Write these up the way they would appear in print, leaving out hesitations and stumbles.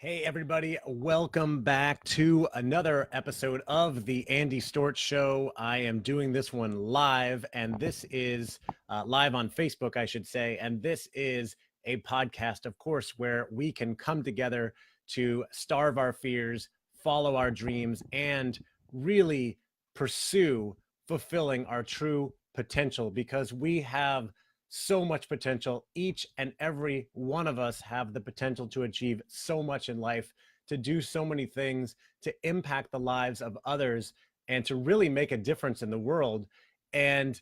Hey, everybody. Welcome back to another episode of the Andy Storch Show. I am doing this one live, and this is live on Facebook, I should say. And this is a podcast, of course, where we can come together to starve our fears, follow our dreams, and really pursue fulfilling our true potential because we have so much potential. Each and every one of us have the potential to achieve so much in life, to do so many things, to impact the lives of others, and to really make a difference in the world. And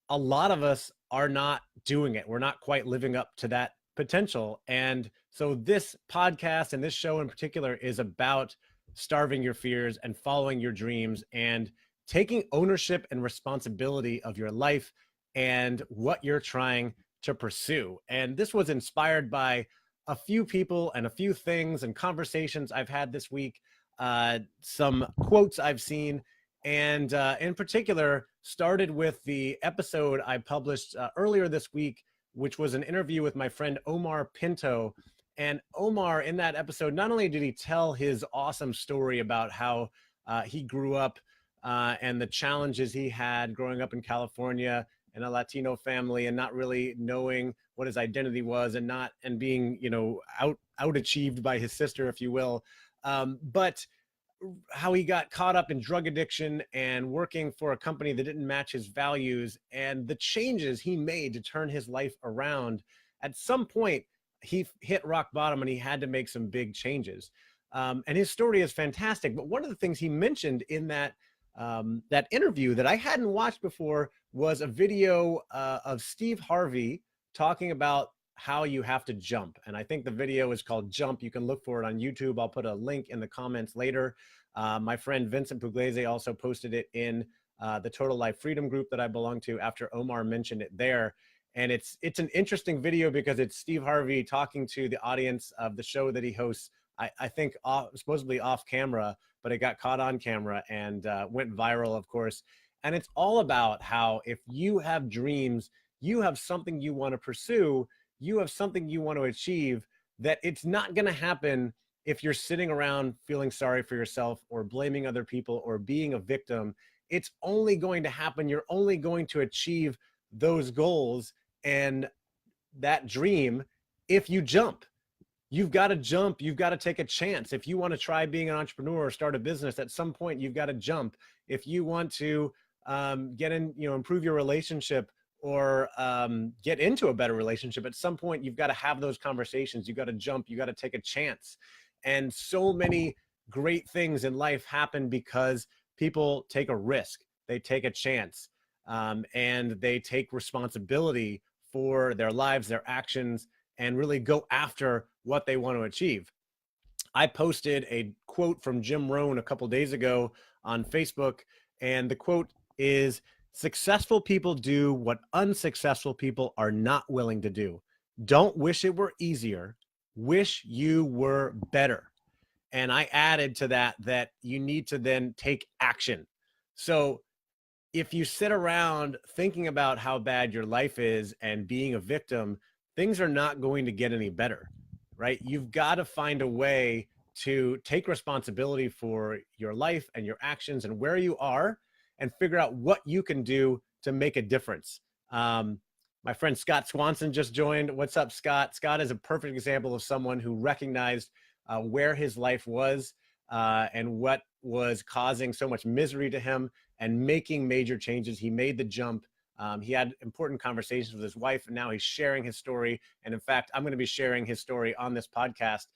a lot of us are not doing it. We're not quite living up to that potential. And so this podcast and this show in particular is about starving your fears and following your dreams and taking ownership and responsibility of your life and what you're trying to pursue. And this was inspired by a few people and a few things and conversations I've had this week, some quotes I've seen, and in particular started with the episode I published earlier this week, which was an interview with my friend Omar Pinto. And Omar, in that episode, not only did he tell his awesome story about how he grew up and the challenges he had growing up in California in a Latino family and not really knowing what his identity was and being, out achieved by his sister, if you will. But how he got caught up in drug addiction and working for a company that didn't match his values and the changes he made to turn his life around. At some point, he hit rock bottom and he had to make some big changes. And his story is fantastic. But one of the things he mentioned in that interview that I hadn't watched before was a video of Steve Harvey talking about how you have to jump. And I think the video is called Jump. You can look for it on YouTube. I'll put a link in the comments later. My friend Vincent Pugliese also posted it in the Total Life Freedom group that I belong to after Omar mentioned it there. And it's an interesting video because it's Steve Harvey talking to the audience of the show that he hosts, I think supposedly off camera, but it got caught on camera and went viral, of course. And it's all about how if you have dreams, you have something you want to pursue, you have something you want to achieve, that it's not going to happen if you're sitting around feeling sorry for yourself or blaming other people or being a victim. It's only going to happen. You're only going to achieve those goals and that dream if you jump. You've got to jump. You've got to take a chance. If you want to try being an entrepreneur or start a business, at some point you've got to jump. If you want to improve your relationship or get into a better relationship, at some point you've got to have those conversations. You've got to jump. You got to take a chance. And so many great things in life happen because people take a risk. They take a chance, and they take responsibility for their lives, their actions, and really go after what they want to achieve. I posted a quote from Jim Rohn a couple days ago on Facebook, and the quote is, "Successful people do what unsuccessful people are not willing to do. Don't wish it were easier. Wish you were better." And I added to that you need to then take action. So if you sit around thinking about how bad your life is and being a victim, things are not going to get any better, right? You've got to find a way to take responsibility for your life and your actions and where you are and figure out what you can do to make a difference. My friend Scott Swanson just joined. What's up, Scott? Scott is a perfect example of someone who recognized where his life was and what was causing so much misery to him and making major changes. He made the jump. He had important conversations with his wife, and now he's sharing his story. And in fact, I'm going to be sharing his story on this podcast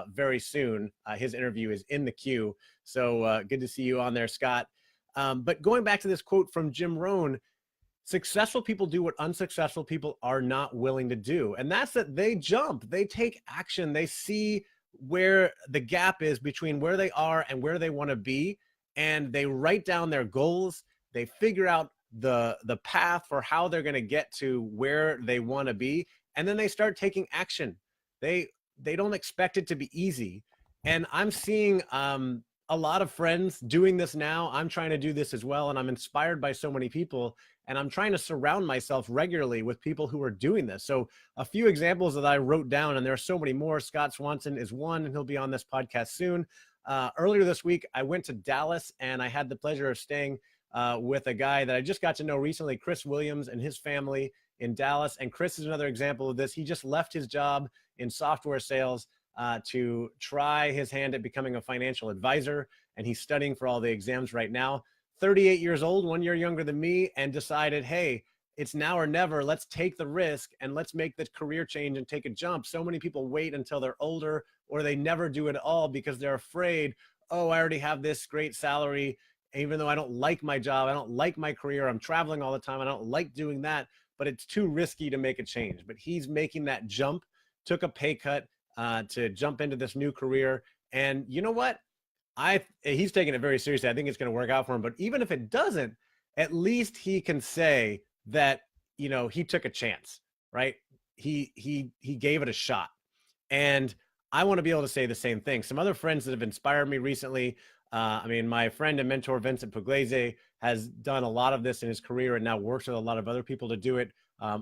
very soon. His interview is in the queue. So good to see you on there, Scott. But going back to this quote from Jim Rohn, successful people do what unsuccessful people are not willing to do. And that's that they jump, they take action, they see where the gap is between where they are and where they want to be. And they write down their goals. They figure out the path for how they're going to get to where they want to be. And then they start taking action. They don't expect it to be easy. And I'm seeing a lot of friends doing this now. I'm trying to do this as well. And I'm inspired by so many people. And I'm trying to surround myself regularly with people who are doing this. So a few examples that I wrote down, and there are so many more. Scott Swanson is one, and he'll be on this podcast soon. Earlier this week, I went to Dallas, and I had the pleasure of staying with a guy that I just got to know recently, Chris Williams, and his family in Dallas. And Chris is another example of this. He just left his job in software sales to try his hand at becoming a financial advisor. And he's studying for all the exams right now. 38 years old, 1 year younger than me, and decided, hey, it's now or never. Let's take the risk and let's make the career change and take a jump. So many people wait until they're older, or they never do it at all because they're afraid, oh, I already have this great salary. Even though I don't like my job, I don't like my career, I'm traveling all the time, I don't like doing that, but it's too risky to make a change. But he's making that jump, took a pay cut to jump into this new career. And you know what? He's taking it very seriously. I think it's going to work out for him. But even if it doesn't, at least he can say that, you know, he took a chance, right? He gave it a shot. And I want to be able to say the same thing. Some other friends that have inspired me recently. I mean, my friend and mentor, Vincent Pugliese, has done a lot of this in his career and now works with a lot of other people to do it.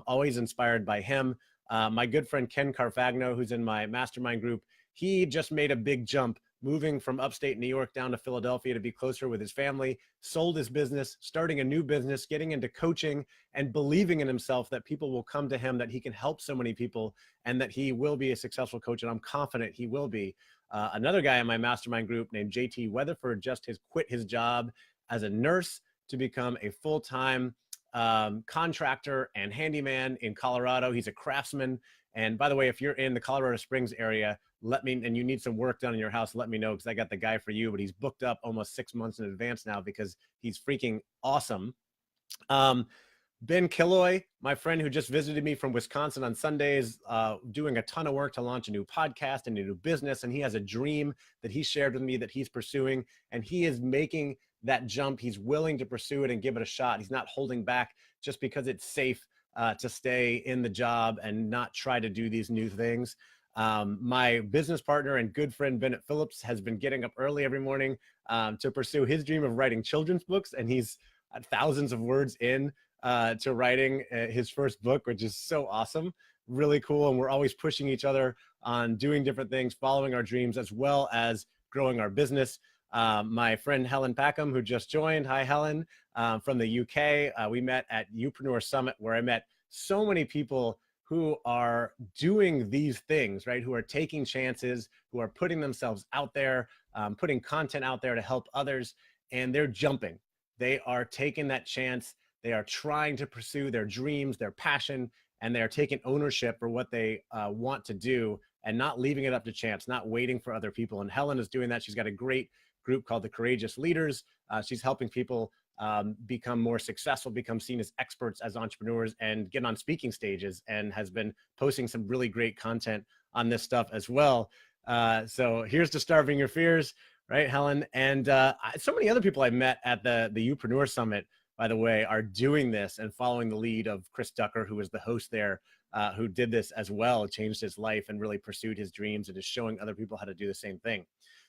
Always inspired by him. My good friend, Ken Carfagno, who's in my mastermind group, he just made a big jump, moving from upstate New York down to Philadelphia to be closer with his family, sold his business, starting a new business, getting into coaching, and believing in himself that people will come to him, that he can help so many people, and that he will be a successful coach. And I'm confident he will be. Another guy in my mastermind group named JT Weatherford just has quit his job as a nurse to become a full-time contractor and handyman in Colorado. He's a craftsman. And by the way, if you're in the Colorado Springs area, and you need some work done in your house, let me know, because I got the guy for you. But he's booked up almost 6 months in advance now because he's freaking awesome. Ben Killoy, my friend who just visited me from Wisconsin on Sundays, doing a ton of work to launch a new podcast and a new business. And he has a dream that he shared with me that he's pursuing, and he is making that jump. He's willing to pursue it and give it a shot. He's not holding back just because it's safe to stay in the job and not try to do these new things. My business partner and good friend, Bennett Phillips, has been getting up early every morning to pursue his dream of writing children's books. And he's thousands of words in to writing his first book, which is so awesome, really cool. And we're always pushing each other on doing different things, following our dreams, as well as growing our business. My friend Helen Packham, who just joined, hi Helen, from the UK. We met at Upreneur Summit, where I met so many people who are doing these things, right? Who are taking chances, who are putting themselves out there, putting content out there to help others, and they're jumping. They are taking that chance. They are trying to pursue their dreams, their passion, and they are taking ownership for what they want to do and not leaving it up to chance, not waiting for other people. And Helen is doing that. She's got a great group called the Courageous Leaders. She's helping people become more successful, become seen as experts as entrepreneurs, and get on speaking stages, and has been posting some really great content on this stuff as well. So here's to Starving Your Fears, right, Helen? And so many other people I met at the Upreneur Summit, by the way, are doing this and following the lead of Chris Ducker, who was the host there, who did this as well, changed his life and really pursued his dreams, and is showing other people how to do the same thing.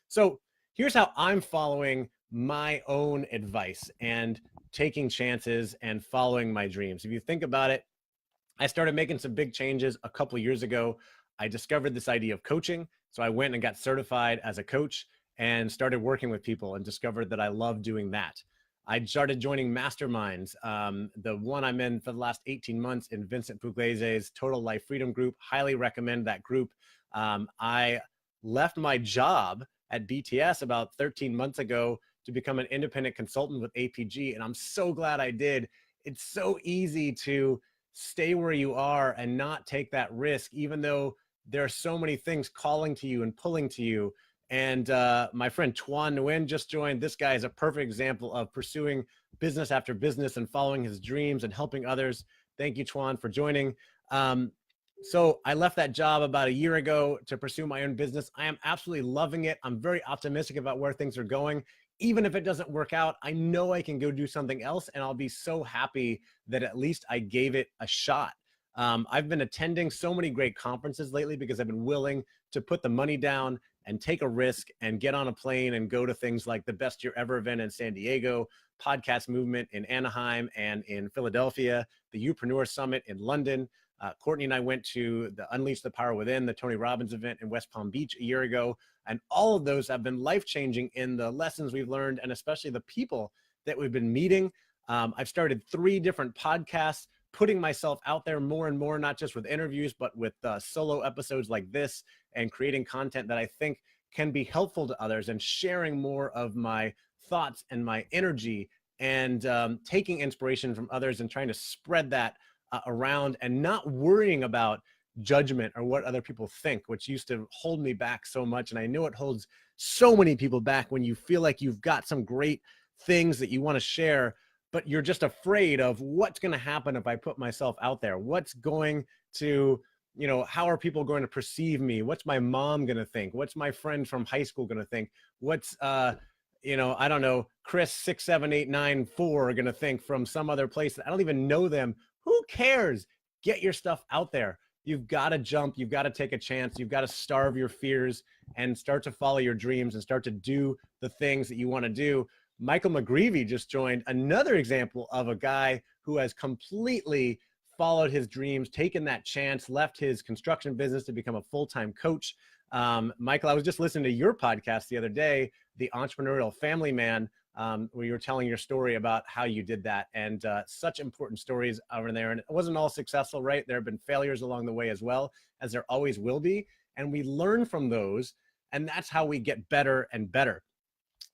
So here's how I'm following my own advice and taking chances and following my dreams. If you think about it, I started making some big changes a couple of years ago. I discovered this idea of coaching. So I went and got certified as a coach and started working with people, and discovered that I love doing that. I started joining masterminds. The one I'm in for the last 18 months in Vincent Pugliese's Total Life Freedom Group. Highly recommend that group. I left my job at BTS about 13 months ago to become an independent consultant with APG. And I'm so glad I did. It's so easy to stay where you are and not take that risk, even though there are so many things calling to you and pulling to you. And my friend Tuan Nguyen just joined. This guy is a perfect example of pursuing business after business and following his dreams and helping others. Thank you, Tuan, for joining. So I left that job about a year ago to pursue my own business. I am absolutely loving it. I'm very optimistic about where things are going. Even if it doesn't work out, I know I can go do something else, and I'll be so happy that at least I gave it a shot. I've been attending so many great conferences lately because I've been willing to put the money down and take a risk and get on a plane and go to things like the Best Year Ever event in San Diego, podcast movement in Anaheim and in Philadelphia, the Youpreneur Summit in London. Courtney and I went to the Unleash the Power Within, the Tony Robbins event in West Palm Beach a year ago. And all of those have been life-changing in the lessons we've learned, and especially the people that we've been meeting. I've started 3 different podcasts, putting myself out there more and more, not just with interviews, but with solo episodes like this, and creating content that I think can be helpful to others, and sharing more of my thoughts and my energy, and taking inspiration from others and trying to spread that around, and not worrying about judgment or what other people think, which used to hold me back so much. And I know it holds so many people back when you feel like you've got some great things that you want to share, but you're just afraid of what's going to happen if I put myself out there. What's going to, how are people going to perceive me? What's my mom going to think? What's my friends from high school going to think? What's, I don't know, Chris 67894 going to think from some other place that I don't even know them? Who cares? Get your stuff out there. You've got to jump. You've got to take a chance. You've got to starve your fears and start to follow your dreams and start to do the things that you want to do. Michael McGreevy just joined, another example of a guy who has completely followed his dreams, taken that chance, left his construction business to become a full-time coach. Michael, I was just listening to your podcast the other day, The Entrepreneurial Family Man, where you were telling your story about how you did that, and such important stories over there. And it wasn't all successful, right? There have been failures along the way as well, as there always will be. And we learn from those, and that's how we get better and better.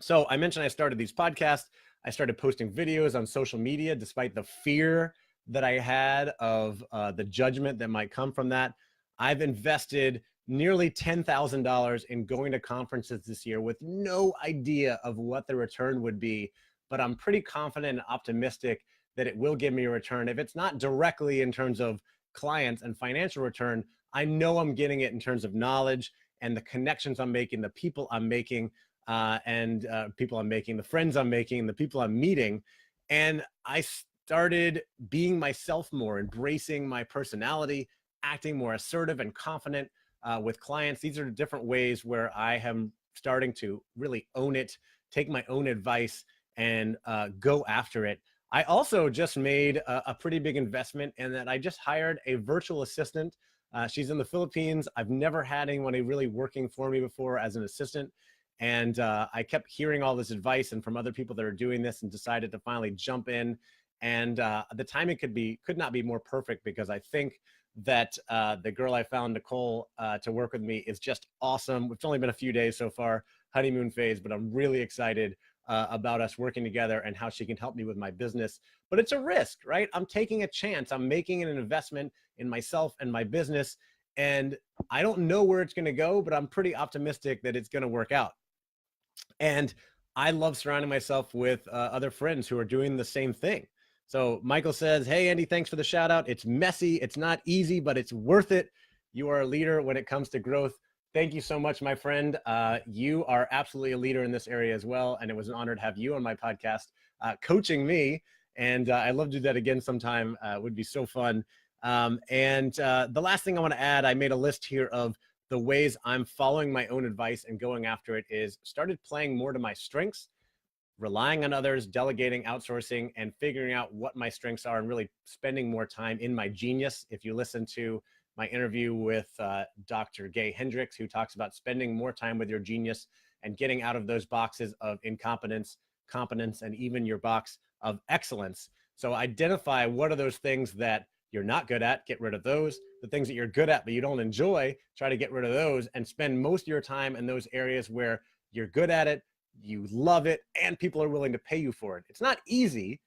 So I mentioned I started these podcasts. I started posting videos on social media, despite the fear that I had of the judgment that might come from that. I've invested nearly $10,000 in going to conferences this year with no idea of what the return would be, but I'm pretty confident and optimistic that it will give me a return. If it's not directly in terms of clients and financial return, I know I'm getting it in terms of knowledge and the connections I'm making, the people I'm making, the friends I'm making, the people I'm meeting. And I started being myself more, embracing my personality, acting more assertive and confident with clients. These are different ways where I am starting to really own it, take my own advice, and go after it. I also just made a pretty big investment in that I just hired a virtual assistant. She's in the Philippines. I've never had anyone really working for me before as an assistant. And I kept hearing all this advice and from other people that are doing this, and decided to finally jump in. And the timing could not be more perfect, because I think that the girl I found, Nicole, to work with me is just awesome. It's only been a few days so far, honeymoon phase, but I'm really excited about us working together and how she can help me with my business. But it's a risk, right? I'm taking a chance. I'm making an investment in myself and my business. And I don't know where it's going to go, but I'm pretty optimistic that it's going to work out. And I love surrounding myself with other friends who are doing the same thing. So Michael says, hey, Andy, thanks for the shout out. It's messy. It's not easy, but it's worth it. You are a leader when it comes to growth. Thank you so much, my friend. You are absolutely a leader in this area as well. And it was an honor to have you on my podcast coaching me. And I'd love to do that again sometime. It would be so fun. The last thing I want to add, I made a list here of the ways I'm following my own advice and going after it, is started playing more to my strengths, relying on others, delegating, outsourcing, and figuring out what my strengths are, and really spending more time in my genius. If you listen to my interview with Dr. Gay Hendricks, who talks about spending more time with your genius and getting out of those boxes of incompetence, competence, and even your box of excellence. So identify what are those things that you're not good at, get rid of those. The things that you're good at but you don't enjoy, try to get rid of those, and spend most of your time in those areas where you're good at it, you love it, and people are willing to pay you for it. It's not easy,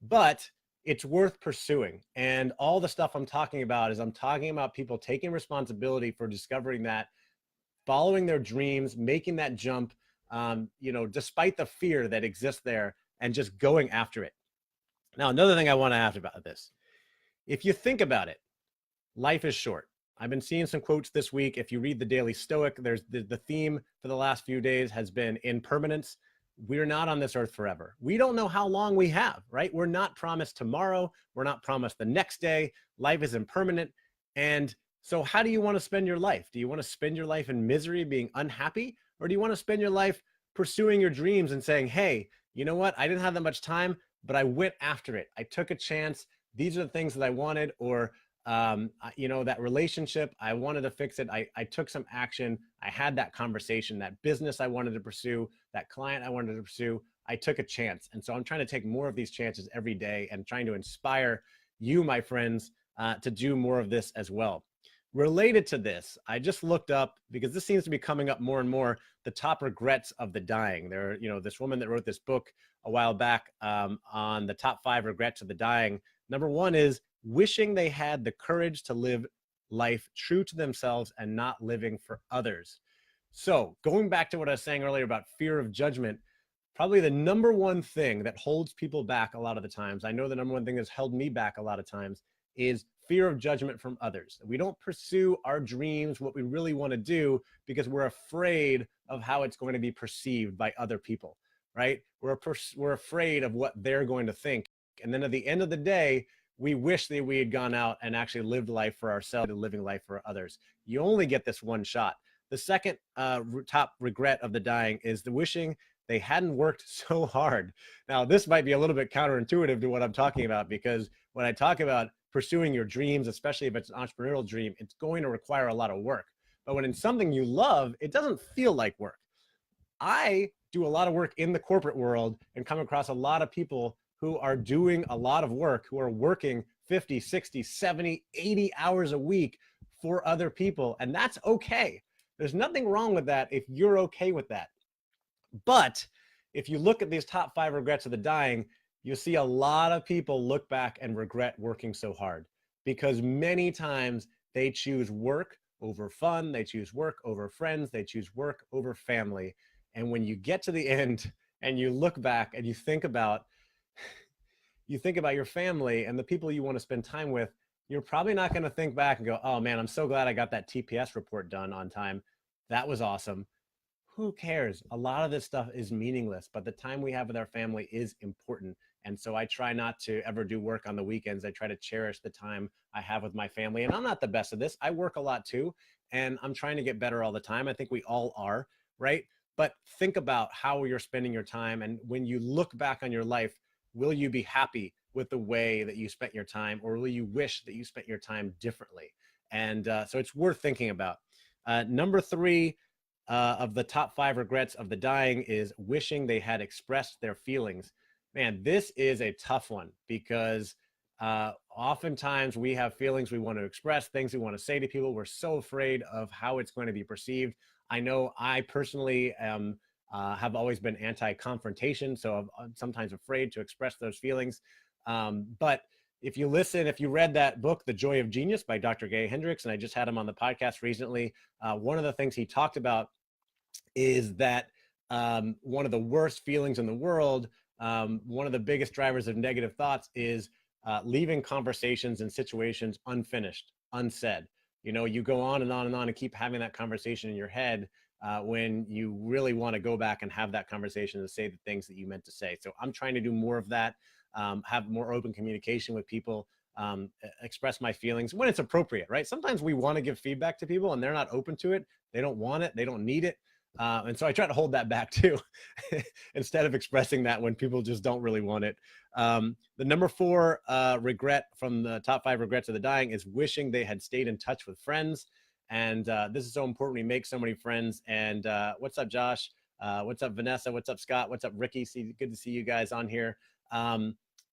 but it's worth pursuing. And all the stuff I'm talking about is I'm talking about people taking responsibility for discovering that, following their dreams, making that jump, despite the fear that exists there, and just going after it. Now, another thing I want to ask about this, if you think about it, life is short. I've been seeing some quotes this week. If you read the Daily Stoic, there's the theme for the last few days has been impermanence. We're not on this earth forever. We don't know how long we have, right? We're not promised tomorrow. We're not promised the next day. Life is impermanent. And So how do you want to spend your life? Do you want to spend your life in misery, being unhappy? Or do you want to spend your life pursuing your dreams and saying, hey, you know what? I didn't have that much time, but I went after it. I took a chance. These are the things that I wanted. Or, that relationship, I wanted to fix it. I took some action. I had that conversation, that business I wanted to pursue, that client I wanted to pursue. I took a chance. And so I'm trying to take more of these chances every day and trying to inspire you, my friends, to do more of this as well. Related to this, I just looked up, because this seems to be coming up more and more, the top regrets of the dying. There, this woman that wrote this book a while back on the top 5 regrets of the dying. Number 1 is wishing they had the courage to live life true to themselves and not living for others. So going back to what I was saying earlier about fear of judgment, probably the number 1 thing that holds people back a lot of the times, I know the number 1 thing that's held me back a lot of times, is fear of judgment from others. We don't pursue our dreams, what we really want to do, because we're afraid of how it's going to be perceived by other people, right? We're afraid of what they're going to think. And then at the end of the day, we wish that we had gone out and actually lived life for ourselves and living life for others. You only get this one shot. The second top regret of the dying is the wishing they hadn't worked so hard. Now, this might be a little bit counterintuitive to what I'm talking about, because when I talk about pursuing your dreams, especially if it's an entrepreneurial dream, it's going to require a lot of work. But when it's something you love, it doesn't feel like work. I do a lot of work in the corporate world and come across a lot of people who are doing a lot of work, who are working 50, 60, 70, 80 hours a week for other people. And that's okay. There's nothing wrong with that if you're okay with that. But if you look at these top 5 regrets of the dying, you'll see a lot of people look back and regret working so hard, because many times they choose work over fun. They choose work over friends. They choose work over family. And when you get to the end and you look back and you think about your family and the people you want to spend time with, you're probably not going to think back and go, oh man, I'm so glad I got that TPS report done on time. That was awesome. Who cares? A lot of this stuff is meaningless, but the time we have with our family is important. And so I try not to ever do work on the weekends. I try to cherish the time I have with my family. And I'm not the best at this. I work a lot too, and I'm trying to get better all the time. I think we all are, right? But think about how you're spending your time. And when you look back on your life, will you be happy with the way that you spent your time, or will you wish that you spent your time differently? And so it's worth thinking about. Number 3 of the top 5 regrets of the dying is wishing they had expressed their feelings. Man, this is a tough one, because oftentimes we have feelings we want to express, things we want to say to people. We're so afraid of how it's going to be perceived. I know I personally have always been anti-confrontation, so I'm sometimes afraid to express those feelings. But if you read that book, The Joy of Genius by Dr. Gay Hendricks, and I just had him on the podcast recently, one of the things he talked about is that one of the worst feelings in the world, one of the biggest drivers of negative thoughts, is leaving conversations and situations unfinished, unsaid. You go on and on and on and keep having that conversation in your head when you really want to go back and have that conversation and say the things that you meant to say. So I'm trying to do more of that, have more open communication with people, express my feelings when it's appropriate, right? Sometimes we want to give feedback to people and they're not open to it. They don't want it. They don't need it. And so I try to hold that back too, instead of expressing that when people just don't really want it. The number 4 regret from the top 5 regrets of the dying is wishing they had stayed in touch with friends. And this is so important. We make so many friends. And what's up, Josh? What's up, Vanessa? What's up, Scott? What's up, Ricky? Good to see you guys on here.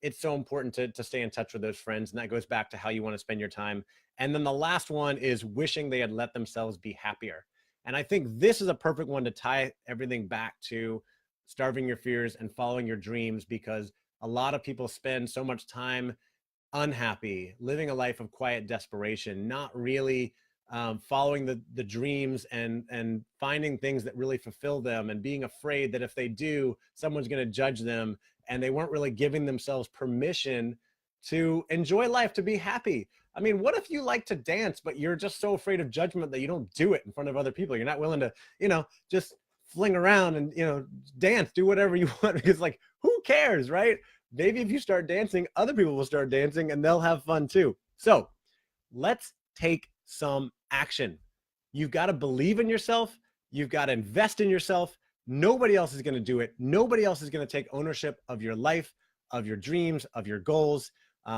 It's so important to stay in touch with those friends. And that goes back to how you want to spend your time. And then the last one is wishing they had let themselves be happier. And I think this is a perfect one to tie everything back to starving your fears and following your dreams, because a lot of people spend so much time unhappy, living a life of quiet desperation, not really following the dreams and finding things that really fulfill them, and being afraid that if they do, someone's going to judge them, and they weren't really giving themselves permission to enjoy life, to be happy. I mean, what if you like to dance, but you're just so afraid of judgment that you don't do it in front of other people? You're not willing to, just fling around and, dance, do whatever you want, because like, who cares, right? Maybe if you start dancing, other people will start dancing and they'll have fun too. So let's take some action. You've got to believe in yourself. You've got to invest in yourself. Nobody else is going to do it. Nobody else is going to take ownership of your life, of your dreams, of your goals.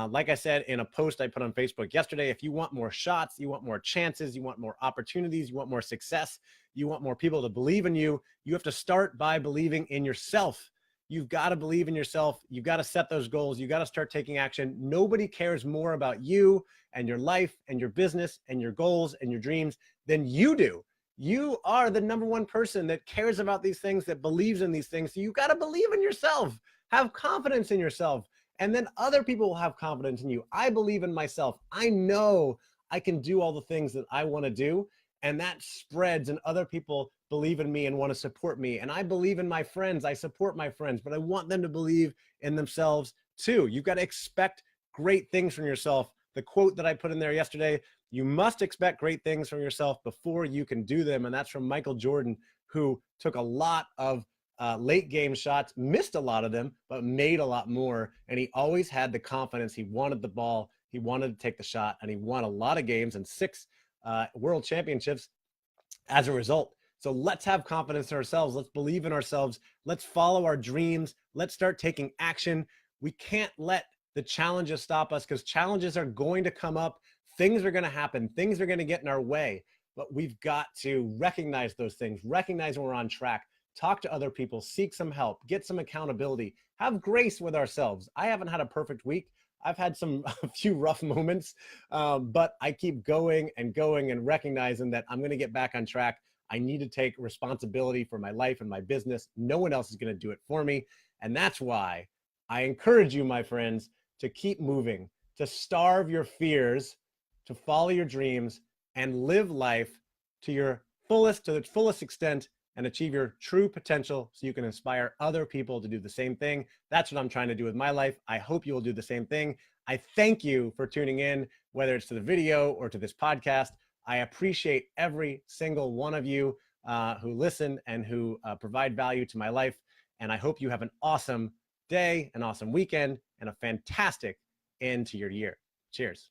Like I said in a post I put on Facebook yesterday, if you want more shots, you want more chances, you want more opportunities, you want more success, you want more people to believe in you, you have to start by believing in yourself. You've got to believe in yourself. You've got to set those goals. You've got to start taking action. Nobody cares more about you and your life and your business and your goals and your dreams than you do. You are the number one person that cares about these things, that believes in these things. So you got to believe in yourself, have confidence in yourself, and then other people will have confidence in you. I believe in myself. I know I can do all the things that I want to do, and that spreads, and other people believe in me and want to support me. And I believe in my friends. I support my friends, but I want them to believe in themselves too. You've got to expect great things from yourself. The quote that I put in there yesterday, you must expect great things from yourself before you can do them. And that's from Michael Jordan, who took a lot of late game shots, missed a lot of them, but made a lot more. And he always had the confidence. He wanted the ball. He wanted to take the shot, and he won a lot of games and 6 world championships as a result. So let's have confidence in ourselves. Let's believe in ourselves. Let's follow our dreams. Let's start taking action. We can't let the challenges stop us, because challenges are going to come up. Things are going to happen. Things are going to get in our way, but we've got to recognize those things, recognize when we're on track, talk to other people, seek some help, get some accountability, have grace with ourselves. I haven't had a perfect week. I've had a few rough moments, but I keep going and going and recognizing that I'm going to get back on track. I need to take responsibility for my life and my business. No one else is going to do it for me. And that's why I encourage you, my friends, to keep moving, to starve your fears, to follow your dreams, and live life to the fullest extent, and achieve your true potential so you can inspire other people to do the same thing. That's what I'm trying to do with my life. I hope you will do the same thing. I thank you for tuning in, whether it's to the video or to this podcast. I appreciate every single one of you who listen and who provide value to my life. And I hope you have an awesome day, an awesome weekend, and a fantastic end to your year. Cheers.